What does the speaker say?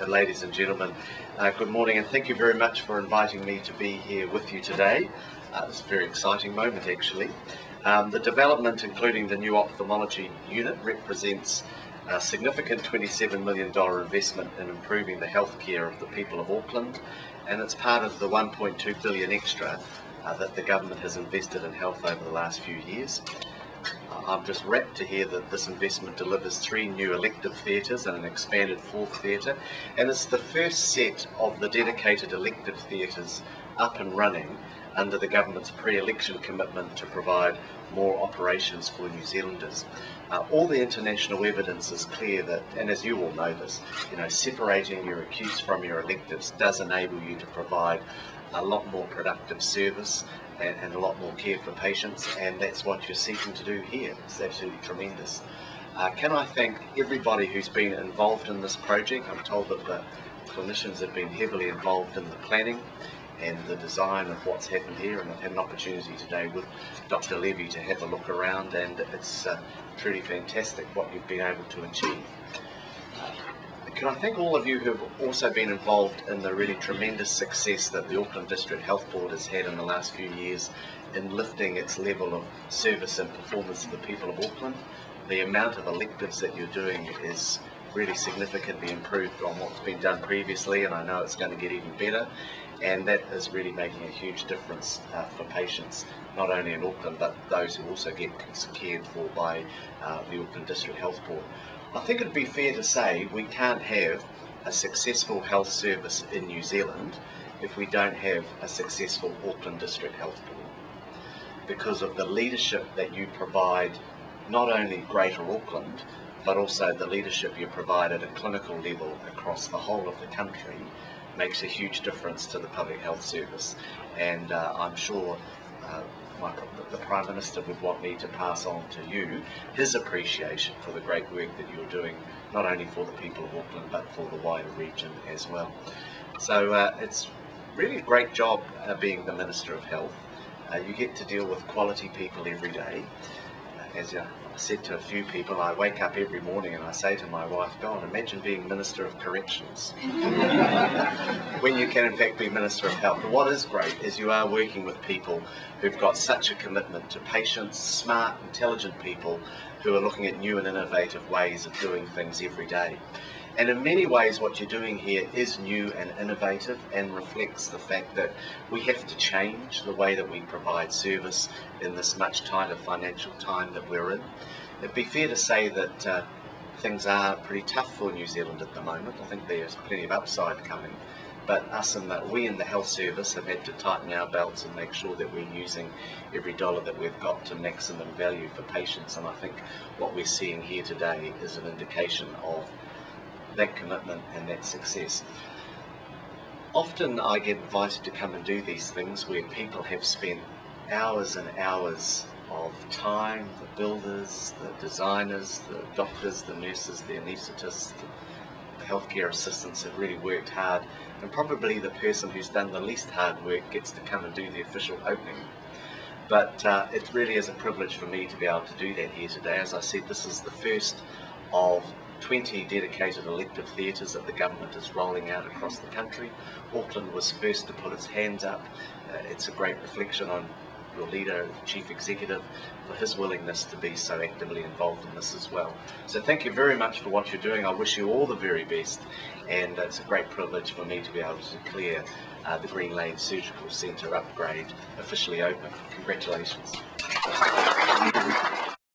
ladies and gentlemen, good morning, and thank you very much for inviting me to be here with you today. It's a very exciting moment, actually. The development, including the new ophthalmology unit, represents a significant $27 million investment in improving the healthcare of the people of Auckland, and it's part of the $1.2 billion extra that the government has invested in health over the last few years. I'm just rapt to hear that this investment delivers 3 new elective theatres and an expanded 4th theatre, and it's the first set of the dedicated elective theatres up and running under the government's pre-election commitment to provide more operations for New Zealanders. All the international evidence is clear that, and as you all know this, separating your acutes from your electives does enable you to provide a lot more productive service and a lot more care for patients, and that's what you're seeking to do here. It's absolutely tremendous. Can I thank everybody who's been involved in this project? I'm told that the clinicians have been heavily involved in the planning and the design of what's happened here, and I've had an opportunity today with Dr. Levy to have a look around, and it's truly fantastic what you've been able to achieve. Can I thank all of you who have also been involved in the really tremendous success that the Auckland District Health Board has had in the last few years in lifting its level of service and performance to the people of Auckland. The amount of electives that you're doing is really significantly improved on what's been done previously, and I know it's going to get even better, and that is really making a huge difference for patients, not only in Auckland but those who also get cared for by the Auckland District Health Board. I think it'd be fair to say we can't have a successful health service in New Zealand if we don't have a successful Auckland District Health Board, because of the leadership that you provide, not only Greater Auckland, but also the leadership you provide at a clinical level across the whole of the country makes a huge difference to the public health service. And I'm sure the Prime Minister would want me to pass on to you his appreciation for the great work that you're doing, not only for the people of Auckland but for the wider region as well. So it's really a great job being the Minister of Health. You get to deal with quality people every day. As I said to a few people, I wake up every morning and I say to my wife, God, imagine being Minister of Corrections when you can in fact be Minister of Health. But what is great is you are working with people who've got such a commitment to patients, smart, intelligent people who are looking at new and innovative ways of doing things every day. And in many ways what you're doing here is new and innovative and reflects the fact that we have to change the way that we provide service in this much tighter financial time that we're in. It'd be fair to say that things are pretty tough for New Zealand at the moment. I think there's plenty of upside coming, but we in the health service have had to tighten our belts and make sure that we're using every dollar that we've got to maximum value for patients, and I think what we're seeing here today is an indication of that commitment and that success. Often I get invited to come and do these things where people have spent hours and hours of time, the builders, the designers, the doctors, the nurses, the anaesthetists, the healthcare assistants have really worked hard, and probably the person who's done the least hard work gets to come and do the official opening. But it really is a privilege for me to be able to do that here today. As I said, this is the first of 20 dedicated elective theatres that the government is rolling out across the country. Auckland was first to put its hands up. It's a great reflection on your leader, Chief Executive, for his willingness to be so actively involved in this as well. So thank you very much for what you're doing. I wish you all the very best, and it's a great privilege for me to be able to declare the Greenlane Surgical Centre upgrade officially open. Congratulations.